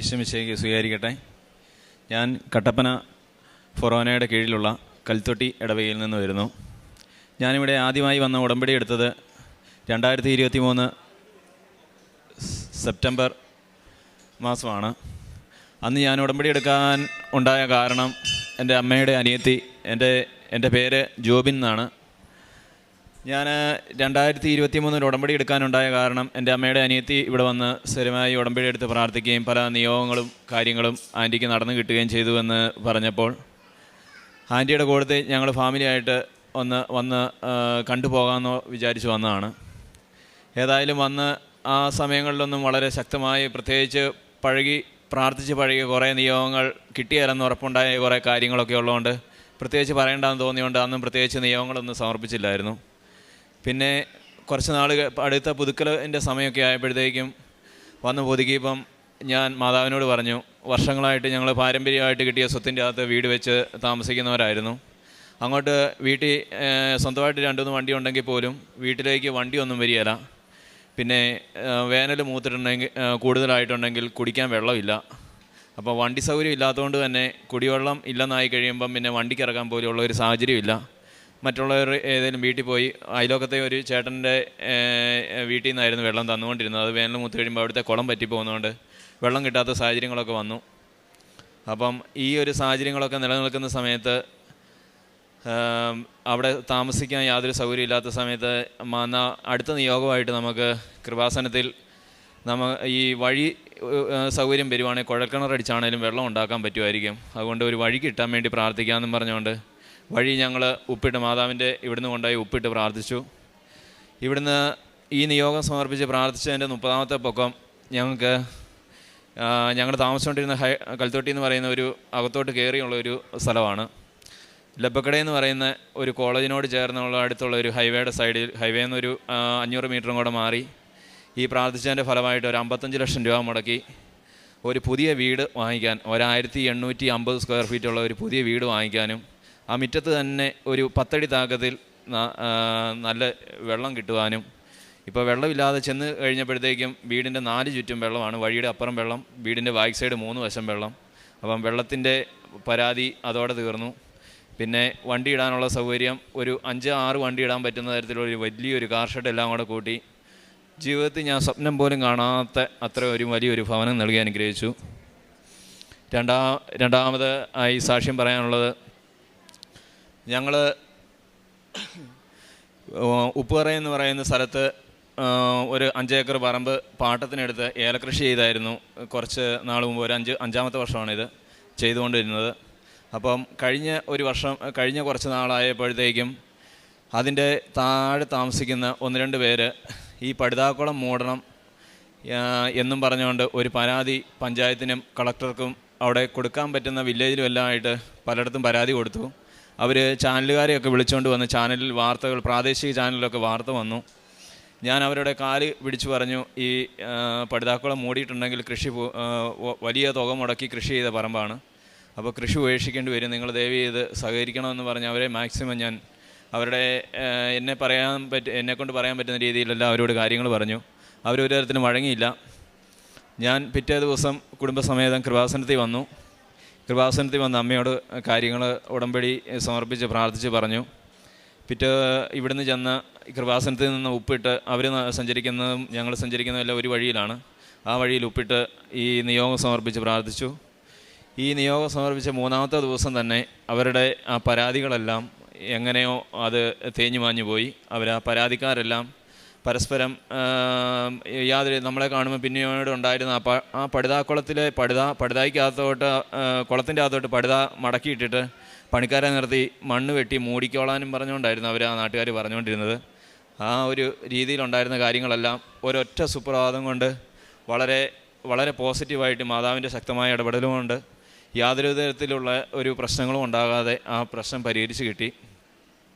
ഈശ്വമിശിഹായ്ക്ക് സ്വീകരിക്കട്ടെ. ഞാൻ കട്ടപ്പന ഫൊറോനയുടെ കീഴിലുള്ള കൽത്തൊട്ടി ഇടവകയിൽ നിന്ന് വരുന്നു. ഞാനിവിടെ ആദ്യമായി വന്ന ഉടമ്പടി എടുത്തത് 2023 സെപ്റ്റംബർ മാസമാണ്. അന്ന് ഞാൻ ഉടമ്പടി എടുക്കാൻ ഉണ്ടായ കാരണം എൻ്റെ അമ്മയുടെ അനിയത്തി, എൻ്റെ പേര് ജോബിൻ എന്നാണ്. ഞാൻ 2023 ഉടമ്പടി എടുക്കാനുണ്ടായ കാരണം എൻ്റെ അമ്മയുടെ അനിയത്തി ഇവിടെ വന്ന് സ്ഥിരമായി ഉടമ്പടി എടുത്ത് പ്രാർത്ഥിക്കുകയും പല നിയോഗങ്ങളും കാര്യങ്ങളും ആൻറ്റിക്ക് നടന്നു കിട്ടുകയും ചെയ്തുവെന്ന് പറഞ്ഞപ്പോൾ ആൻറ്റിയുടെ കൂടെ ഞങ്ങൾ ഫാമിലിയായിട്ട് വന്ന് കണ്ടുപോകാമെന്ന് വിചാരിച്ച് വന്നതാണ്. ഏതായാലും വന്ന് ആ സമയങ്ങളിലൊന്നും വളരെ ശക്തമായി പ്രത്യേകിച്ച് പ്രാർത്ഥിച്ച് പഴകിയ കുറേ നിയോഗങ്ങൾ കിട്ടിയാലെന്ന് ഉറപ്പുണ്ടായ കുറേ കാര്യങ്ങളൊക്കെ ഉള്ളതുകൊണ്ട് പ്രത്യേകിച്ച് പറയേണ്ടതെന്ന് തോന്നിയുകൊണ്ട് അന്നും പ്രത്യേകിച്ച് നിയോഗങ്ങളൊന്നും സമർപ്പിച്ചില്ലായിരുന്നു. പിന്നെ കുറച്ച് നാൾ അടുത്ത പുതുക്കലിൻ്റെ സമയമൊക്കെ ആയപ്പോഴത്തേക്കും വന്ന് പുതുക്കിയപ്പം ഞാൻ മാതാവിനോട് പറഞ്ഞു, വർഷങ്ങളായിട്ട് ഞങ്ങൾ പാരമ്പര്യമായിട്ട് കിട്ടിയ സ്വത്തിൻ്റെ അകത്ത് വീട് വെച്ച് താമസിക്കുന്നവരായിരുന്നു. അങ്ങോട്ട് വീട്ടിൽ സ്വന്തമായിട്ട് 2-3 വണ്ടി ഉണ്ടെങ്കിൽ പോലും വീട്ടിലേക്ക് വണ്ടിയൊന്നും വരികയില്ല. പിന്നെ വേനൽ മൂത്തിട്ടുണ്ടെങ്കിൽ കൂടുതലായിട്ടുണ്ടെങ്കിൽ കുടിക്കാൻ വെള്ളമില്ല. അപ്പോൾ വണ്ടി സൗകര്യം ഇല്ലാത്തതുകൊണ്ട് തന്നെ കുടിവെള്ളം ഇല്ലെന്നായി കഴിയുമ്പം പിന്നെ വണ്ടിക്ക് ഇറക്കാൻ പോലെയുള്ള ഒരു സാഹചര്യമില്ല. മറ്റുള്ളവർ ഏതെങ്കിലും വീട്ടിൽ പോയി അയലോക്കത്തെ ഒരു ചേട്ടൻ്റെ വീട്ടിൽ നിന്നായിരുന്നു വെള്ളം തന്നുകൊണ്ടിരുന്നത്. അത് വേനൽ മൂത്ത് കഴിയുമ്പോൾ അവിടുത്തെ കുളം പറ്റിപ്പോകുന്നതുകൊണ്ട് വെള്ളം കിട്ടാത്ത സാഹചര്യങ്ങളൊക്കെ വന്നു. അപ്പം ഈ ഒരു സാഹചര്യങ്ങളൊക്കെ നിലനിൽക്കുന്ന സമയത്ത് അവിടെ താമസിക്കാൻ യാതൊരു സൗകര്യം ഇല്ലാത്ത സമയത്ത് അടുത്ത നിയോഗമായിട്ട് നമുക്ക് കൃപാസനത്തിൽ ഈ വഴി സൗകര്യം വരുവാണെങ്കിൽ കുഴൽക്കിണറടിച്ചാണേലും വെള്ളം ഉണ്ടാക്കാൻ പറ്റുമായിരിക്കും. അതുകൊണ്ട് ഒരു വഴി കിട്ടാൻ വേണ്ടി പ്രാർത്ഥിക്കാമെന്നും പറഞ്ഞുകൊണ്ട് വഴി ഞങ്ങൾ ഉപ്പിട്ട് മാതാവിൻ്റെ ഇവിടുന്ന് കൊണ്ടുപോയി ഉപ്പിട്ട് പ്രാർത്ഥിച്ചു. ഇവിടുന്ന് ഈ നിയോഗം സമർപ്പിച്ച് പ്രാർത്ഥിച്ചതിൻ്റെ 30ാമത്തെ പൊക്കം ഞങ്ങൾ താമസിച്ചുകൊണ്ടിരുന്ന കൽത്തൊട്ടി എന്ന് പറയുന്ന ഒരു അകത്തോട്ട് കയറിയുള്ള ഒരു സ്ഥലമാണ്. ലബക്കട എന്ന് പറയുന്ന ഒരു കോളേജിനോട് ചേർന്നുള്ള അടുത്തുള്ള ഒരു ഹൈവേയുടെ സൈഡിൽ, ഹൈവേയിൽ നിന്നൊരു 500 മീറ്ററും കൂടെ മാറി ഈ പ്രാർത്ഥിച്ചതിൻ്റെ ഫലമായിട്ട് ഒരു 55 ലക്ഷം രൂപ മുടക്കി ഒരു പുതിയ വീട് വാങ്ങിക്കാൻ, 1850 സ്ക്വയർ ഫീറ്റുള്ള ഒരു പുതിയ വീട് വാങ്ങിക്കാനും ആ മുറ്റത്ത് തന്നെ ഒരു 10 അടി താക്കത്തിൽ നല്ല വെള്ളം കിട്ടുവാനും. ഇപ്പോൾ വെള്ളമില്ലാതെ ചെന്ന് കഴിഞ്ഞപ്പോഴത്തേക്കും വീടിൻ്റെ 4 ചുറ്റും വെള്ളമാണ്, വഴിയുടെ അപ്പുറം വെള്ളം, വീടിൻ്റെ ബാക്ക് സൈഡ് 3 വശം വെള്ളം. അപ്പം വെള്ളത്തിൻ്റെ പരാതി അതോടെ തീർന്നു. പിന്നെ വണ്ടി ഇടാനുള്ള സൗകര്യം ഒരു 5-6 വണ്ടി ഇടാൻ പറ്റുന്ന തരത്തിലൊരു വലിയൊരു കാർ ഷെഡ് എല്ലാം കൂടെ കൂട്ടി ജീവിതത്തിൽ ഞാൻ സ്വപ്നം പോലും കാണാത്ത അത്ര ഒരു വലിയൊരു ഭവനം നൽകി അനുഗ്രഹിച്ചു. രണ്ടാമത് ആയി സാക്ഷ്യം പറയാനുള്ളത്, ഞങ്ങൾ ഉപ്പുകറ എന്ന് പറയുന്ന സ്ഥലത്ത് ഒരു 5 ഏക്കർ പറമ്പ് പാട്ടത്തിനെടുത്ത് ഏലകൃഷി ചെയ്തായിരുന്നു. കുറച്ച് നാൾ മുമ്പ് ഒരു 5-ാമത്തെ വർഷമാണിത് ചെയ്തുകൊണ്ടിരുന്നത്. അപ്പം കഴിഞ്ഞ കുറച്ച് നാളായപ്പോഴത്തേക്കും അതിൻ്റെ താഴെ താമസിക്കുന്ന 1-2 പേര് ഈ പടുതാക്കുളം മൂടണം എന്നും പറഞ്ഞുകൊണ്ട് ഒരു പരാതി പഞ്ചായത്തിനും കളക്ടർക്കും അവിടെ കൊടുക്കാൻ പറ്റുന്ന വില്ലേജിലും എല്ലാം ആയിട്ട് പലയിടത്തും പരാതി കൊടുത്തു. അവർ ചാനലുകാരെയൊക്കെ വിളിച്ചുകൊണ്ട് വന്ന് ചാനലിൽ വാർത്തകൾ, പ്രാദേശിക ചാനലിലൊക്കെ വാർത്ത വന്നു. ഞാൻ അവരുടെ കാല് പിടിച്ചു പറഞ്ഞു, ഈ പടുതാക്കുളം മൂടിയിട്ടുണ്ടെങ്കിൽ വലിയ തുക മുടക്കി കൃഷി ചെയ്ത പറമ്പാണ്, അപ്പോൾ കൃഷി ഉപേക്ഷിക്കേണ്ടി വരും, നിങ്ങൾ ദയവ് ചെയ്ത് സഹകരിക്കണമെന്ന് പറഞ്ഞ് അവരെ മാക്സിമം ഞാൻ അവരുടെ എന്നെക്കൊണ്ട് പറയാൻ പറ്റുന്ന രീതിയിലെല്ലാം അവരോട് കാര്യങ്ങൾ പറഞ്ഞു. അവരൊരു തരത്തിലും വഴങ്ങിയില്ല. ഞാൻ പിറ്റേ ദിവസം കുടുംബസമേതം കൃപാസനത്തിൽ വന്നു അമ്മയോട് കാര്യങ്ങൾ ഉടമ്പടി സമർപ്പിച്ച് പ്രാർത്ഥിച്ച് പറഞ്ഞു. ഇവിടുന്ന് ചെന്ന് കൃപാസനത്തിൽ നിന്ന് ഉപ്പിട്ട് അവർ സഞ്ചരിക്കുന്നതും ഞങ്ങൾ സഞ്ചരിക്കുന്നതും എല്ലാം ഒരു വഴിയിലാണ്. ആ വഴിയിൽ ഉപ്പിട്ട് ഈ നിയോഗം സമർപ്പിച്ച് പ്രാർത്ഥിച്ചു. ഈ നിയോഗം സമർപ്പിച്ച 3ാമത്തെ ദിവസം തന്നെ അവരുടെ ആ പരാതികളെല്ലാം എങ്ങനെയോ അത് തേഞ്ഞു മാഞ്ഞു പോയി. ആ പരാതിക്കാരെല്ലാം പരസ്പരം യാതൊരു നമ്മളെ കാണുമ്പോൾ പിന്നീട് ഉണ്ടായിരുന്ന ആ പടുതാക്കുളത്തിലെ പടുതായ്ക്കകത്തോട്ട് കുളത്തിൻ്റെ അകത്തോട്ട് പടുത മടക്കിയിട്ടിട്ട് പണിക്കാരെ നിർത്തി മണ്ണ് വെട്ടി മൂടിക്കോളാനും പറഞ്ഞുകൊണ്ടായിരുന്നു അവർ ആ നാട്ടുകാർ പറഞ്ഞുകൊണ്ടിരുന്നത്. ആ ഒരു രീതിയിലുണ്ടായിരുന്ന കാര്യങ്ങളെല്ലാം ഒരൊറ്റ സുപ്രഭാതം കൊണ്ട് വളരെ വളരെ പോസിറ്റീവായിട്ട് മാതാവിൻ്റെ ശക്തമായ ഇടപെടലും കൊണ്ട് യാതൊരു തരത്തിലുള്ള ഒരു പ്രശ്നങ്ങളും ഉണ്ടാകാതെ ആ പ്രശ്നം പരിഹരിച്ച് കിട്ടി.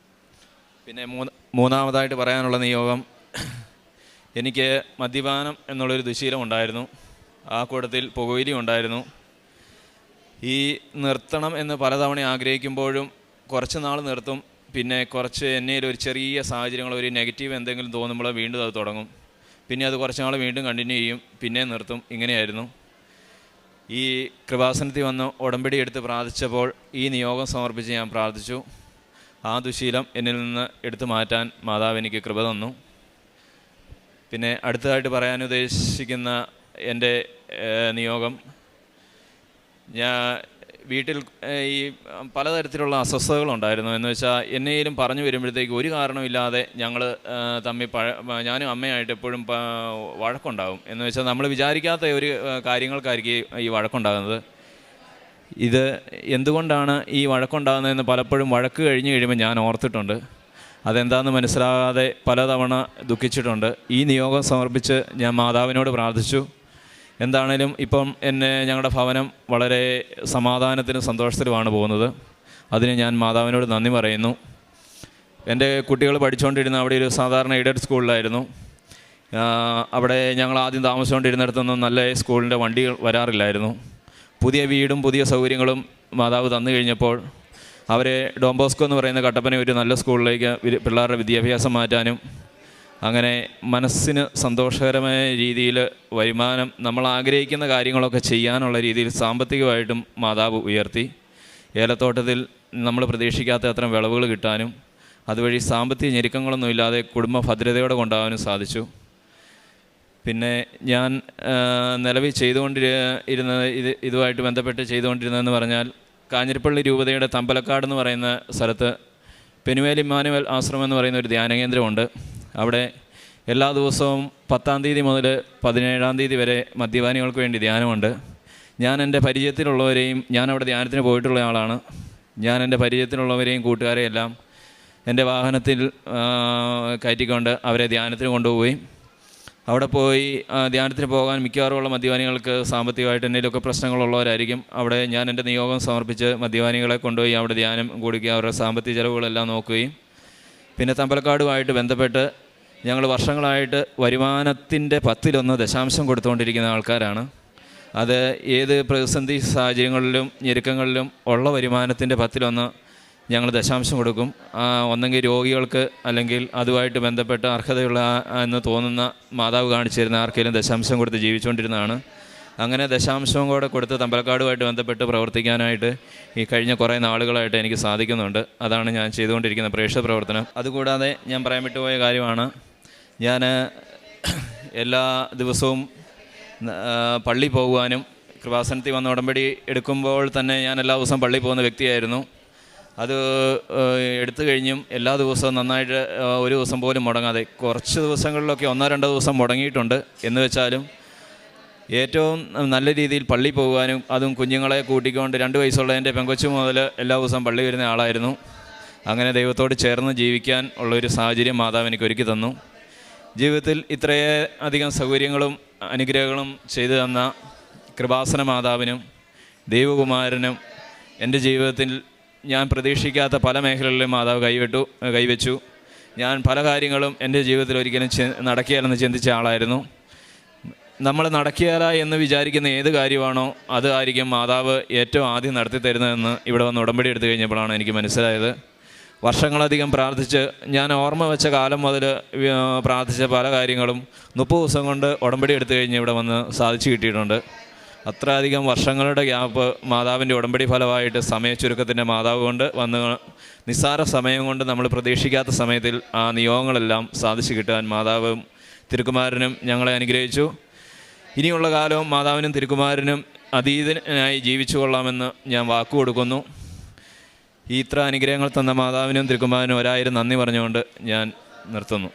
പിന്നെ മൂന്നാമതായിട്ട് പറയാനുള്ള നിയോഗം, എനിക്ക് മദ്യപാനം എന്നുള്ളൊരു ദുശീലം ഉണ്ടായിരുന്നു. ആ കൂട്ടത്തിൽ പുകവലി ഉണ്ടായിരുന്നു. ഈ നിർത്തണം എന്ന് പലതവണ ആഗ്രഹിക്കുമ്പോഴും കുറച്ച് നാൾ നിർത്തും, പിന്നെ കുറച്ച് എന്നേൽ ഒരു ചെറിയ സാഹചര്യങ്ങൾ, ഒരു നെഗറ്റീവ് എന്തെങ്കിലും തോന്നുമ്പോൾ വീണ്ടും അത് തുടങ്ങും. പിന്നെ അത് കുറച്ച് നാൾ വീണ്ടും കണ്ടിന്യൂ ചെയ്യും, പിന്നെ നിർത്തും. ഇങ്ങനെയായിരുന്നു. ഈ കൃപാസനത്തിൽ വന്ന് ഉടമ്പടി എടുത്ത് പ്രാർത്ഥിച്ചപ്പോൾ ഈ നിയോഗം സമർപ്പിച്ച് ഞാൻ പ്രാർത്ഥിച്ചു. ആ ദുശീലം എന്നിൽ നിന്ന് എടുത്തു മാറ്റാൻ മാതാവ് എനിക്ക് കൃപ തന്നു. പിന്നെ അടുത്തതായിട്ട് പറയാൻ ഉദ്ദേശിക്കുന്ന എൻ്റെ നിയോഗം, ഞാൻ വീട്ടിൽ ഈ പലതരത്തിലുള്ള അസ്വസ്ഥതകളുണ്ടായിരുന്നു. എന്ന് വെച്ചാൽ എന്നേലും പറഞ്ഞു വരുമ്പോഴത്തേക്ക് ഒരു കാരണമില്ലാതെ ഞങ്ങൾ തമ്മിൽ ഞാനും അമ്മയായിട്ട് എപ്പോഴും വഴക്കുണ്ടാകും. എന്ന് വെച്ചാൽ നമ്മൾ വിചാരിക്കാത്ത ഒരു കാര്യങ്ങൾക്കായിരിക്കും ഈ വഴക്കുണ്ടാകുന്നത്. ഇത് എന്തുകൊണ്ടാണ് ഈ വഴക്കുണ്ടാകുന്നതെന്ന് പലപ്പോഴും വഴക്ക് കഴിഞ്ഞ് കഴിയുമ്പോൾ ഞാൻ ഓർത്തിട്ടുണ്ട്. അതെന്താണെന്ന് മനസ്സിലാകാതെ പലതവണ ദുഃഖിച്ചിട്ടുണ്ട്. ഈ നിയോഗം സമർപ്പിച്ച് ഞാൻ മാതാവിനോട് പ്രാർത്ഥിച്ചു. എന്താണേലും ഇപ്പം ഞങ്ങളുടെ ഭവനം വളരെ സമാധാനത്തിനും സന്തോഷത്തിലുമാണ് പോകുന്നത്. അതിന് ഞാൻ മാതാവിനോട് നന്ദി പറയുന്നു. എൻ്റെ കുട്ടികൾ പഠിച്ചുകൊണ്ടിരുന്ന അവിടെ ഒരു സാധാരണ എയ്ഡഡ് സ്കൂളിലായിരുന്നു. അവിടെ ഞങ്ങൾ ആദ്യം താമസിച്ചുകൊണ്ടിരുന്നിടത്തൊന്നും നല്ല സ്കൂളിൻ്റെ വണ്ടികൾ വരാറില്ലായിരുന്നു. പുതിയ വീടും പുതിയ സൗകര്യങ്ങളും മാതാവ് തന്നു കഴിഞ്ഞപ്പോൾ അവരെ ഡോൺ ബോസ്കോ എന്ന് പറയുന്ന കട്ടപ്പന ഒരു നല്ല സ്കൂളിലേക്ക് പിള്ളേരുടെ വിദ്യാഭ്യാസം മാറ്റാനും അങ്ങനെ മനസ്സിന് സന്തോഷകരമായ രീതിയിൽ വരുമാനം നമ്മൾ ആഗ്രഹിക്കുന്ന കാര്യങ്ങളൊക്കെ ചെയ്യാനുള്ള രീതിയിൽ സാമ്പത്തികമായിട്ടും മാതാവ് ഉയർത്തി. ഏലത്തോട്ടത്തിൽ നമ്മൾ പ്രതീക്ഷിക്കാത്ത അത്തരം വിളവുകൾ കിട്ടാനും അതുവഴി സാമ്പത്തിക ഞെരുക്കങ്ങളൊന്നും ഇല്ലാതെ കുടുംബ ഭദ്രതയോടെ കൊണ്ടുപോകാനും സാധിച്ചു. പിന്നെ ഞാൻ നിലവിൽ ചെയ്തുകൊണ്ടിരുന്നത് ഇതുമായിട്ട് ബന്ധപ്പെട്ട് ചെയ്തുകൊണ്ടിരുന്നതെന്ന് പറഞ്ഞാൽ, കാഞ്ഞിരപ്പള്ളി രൂപതയുടെ തമ്പലക്കാട് എന്ന് പറയുന്ന സ്ഥലത്ത് പെനുവേൽ ഇമ്മാനുവൽ ആശ്രമം എന്ന് പറയുന്ന ഒരു ധ്യാന കേന്ദ്രമുണ്ട്. അവിടെ എല്ലാ ദിവസവും 10-ാം തീയതി മുതൽ 17-ാം തീയതി വരെ മദ്യപാനികൾക്ക് വേണ്ടി ധ്യാനമുണ്ട്. ഞാൻ എൻ്റെ പരിചയത്തിലുള്ളവരെയും, ഞാൻ അവിടെ ധ്യാനത്തിന് പോയിട്ടുള്ള ആളാണ്, ഞാൻ എൻ്റെ പരിചയത്തിലുള്ളവരെയും കൂട്ടുകാരെയെല്ലാം എൻ്റെ വാഹനത്തിൽ കയറ്റിക്കൊണ്ട് അവരെ ധ്യാനത്തിന് കൊണ്ടുപോയി. അവിടെ പോയി ധ്യാനത്തിന് പോകാൻ മിക്കവാറുമുള്ള മദ്യപാനികൾക്ക് സാമ്പത്തികമായിട്ട് എന്തെങ്കിലുമൊക്കെ പ്രശ്നങ്ങളുള്ളവരായിരിക്കും. അവിടെ ഞാൻ എൻ്റെ നിയോഗം സമർപ്പിച്ച് മദ്യപാനികളെ കൊണ്ടുപോയി അവിടെ ധ്യാനം കൊടുക്കുക, അവരുടെ സാമ്പത്തിക ചിലവുകളെല്ലാം നോക്കുകയും പിന്നെ തമ്പലക്കാടുമായിട്ട് ബന്ധപ്പെട്ട് ഞങ്ങൾ വർഷങ്ങളായിട്ട് വരുമാനത്തിൻ്റെ 10-1 ദശാംശം കൊടുത്തുകൊണ്ടിരിക്കുന്ന ആൾക്കാരാണ്. അത് ഏത് പ്രതിസന്ധി സാഹചര്യങ്ങളിലും ഞെരുക്കങ്ങളിലും ഉള്ള വരുമാനത്തിൻ്റെ 10-1 ഞങ്ങൾ ദശാംശം കൊടുക്കും. ഒന്നെങ്കിൽ രോഗികൾക്ക് അല്ലെങ്കിൽ അതുമായിട്ട് ബന്ധപ്പെട്ട് അർഹതയുള്ള എന്ന് തോന്നുന്ന മാതാവ് കാണിച്ചു തരുന്ന ആർക്കെങ്കിലും ദശാംശം കൊടുത്ത് ജീവിച്ചുകൊണ്ടിരുന്നതാണ്. അങ്ങനെ ദശാംശവും കൂടെ കൊടുത്ത് തമ്പലക്കാടുമായിട്ട് ബന്ധപ്പെട്ട് പ്രവർത്തിക്കാനായിട്ട് ഈ കഴിഞ്ഞ കുറേ നാളുകളായിട്ട് എനിക്ക് സാധിക്കുന്നുണ്ട്. അതാണ് ഞാൻ ചെയ്തുകൊണ്ടിരിക്കുന്ന പ്രേക്ഷിത പ്രവർത്തനം. അതുകൂടാതെ ഞാൻ പറയാൻ വിട്ടുപോയ കാര്യമാണ്, ഞാൻ എല്ലാ ദിവസവും പള്ളി പോകുവാനും കൃപാസനത്തിൽ വന്ന് ഉടമ്പടി എടുക്കുമ്പോൾ തന്നെ ഞാൻ എല്ലാ ദിവസവും പള്ളിയിൽ പോകുന്ന വ്യക്തിയായിരുന്നു. അത് എടുത്തു കഴിഞ്ഞും എല്ലാ ദിവസവും നന്നായിട്ട് ഒരു ദിവസം പോലും മുടങ്ങാതെ, കുറച്ച് ദിവസങ്ങളിലൊക്കെ 1-2 ദിവസം മുടങ്ങിയിട്ടുണ്ട്. എന്ന് വെച്ചാലും ഏറ്റവും നല്ല രീതിയിൽ പള്ളി പോകുവാനും അതും കുഞ്ഞുങ്ങളെ കൂട്ടിക്കൊണ്ട് 2 വയസ്സുള്ള എൻ്റെ പെങ്കൊച്ചു മുതൽ എല്ലാ ദിവസവും പള്ളി വരുന്ന ആളായിരുന്നു. അങ്ങനെ ദൈവത്തോട് ചേർന്ന് ജീവിക്കാൻ ഉള്ളൊരു സാഹചര്യം മാതാവ് എനിക്ക് ഒരുക്കി തന്നു. ജീവിതത്തിൽ ഇത്രയേ അധികം സൗകര്യങ്ങളും അനുഗ്രഹങ്ങളും ചെയ്തു തന്ന കൃപാസന മാതാവിനും ദൈവകുമാരനും എൻ്റെ ജീവിതത്തിൽ ഞാൻ പ്രതീക്ഷിക്കാത്ത പല മേഖലകളിലും മാതാവ് കൈവച്ചു. ഞാൻ പല കാര്യങ്ങളും എൻ്റെ ജീവിതത്തിൽ ഒരിക്കലും നടക്കുകയില്ലെന്ന് ചിന്തിച്ച ആളായിരുന്നു. നമ്മൾ നടക്കുകയില്ല എന്ന് വിചാരിക്കുന്ന ഏത് കാര്യമാണോ അത് ആയിരിക്കും മാതാവ് ഏറ്റവും ആദ്യം നടത്തി തരുന്നതെന്ന് ഇവിടെ വന്ന് ഉടമ്പടി എടുത്തു കഴിഞ്ഞപ്പോഴാണ് എനിക്ക് മനസ്സിലായത്. വർഷങ്ങളധികം പ്രാർത്ഥിച്ച് ഞാൻ ഓർമ്മ വെച്ച കാലം മുതൽ പ്രാർത്ഥിച്ച പല കാര്യങ്ങളും 30 ദിവസം കൊണ്ട് ഉടമ്പടി എടുത്തു കഴിഞ്ഞ് ഇവിടെ വന്ന് സാധിച്ചു കിട്ടിയിട്ടുണ്ട്. അത്രയധികം വർഷങ്ങളുടെ ഗ്യാപ്പ് മാതാവിൻ്റെ ഉടമ്പടി ഫലമായിട്ട് സമയച്ചുരുക്കത്തിൻ്റെ മാതാവ് കൊണ്ട് വന്ന് നിസ്സാര സമയം കൊണ്ട് നമ്മൾ പ്രതീക്ഷിക്കാത്ത സമയത്തിൽ ആ നിയോഗങ്ങളെല്ലാം സാധിച്ചു കിട്ടാൻ മാതാവും തിരുക്കുമാരനും ഞങ്ങളെ അനുഗ്രഹിച്ചു. ഇനിയുള്ള കാലവും മാതാവിനും തിരുക്കുമാരനും അതീതനായി ജീവിച്ചു കൊള്ളാമെന്ന് ഞാൻ വാക്കുകൊടുക്കുന്നു. ഇത്ര അനുഗ്രഹങ്ങൾ തന്ന മാതാവിനും തിരുക്കുമാരനും 1000 നന്ദി പറഞ്ഞുകൊണ്ട് ഞാൻ നിർത്തുന്നു.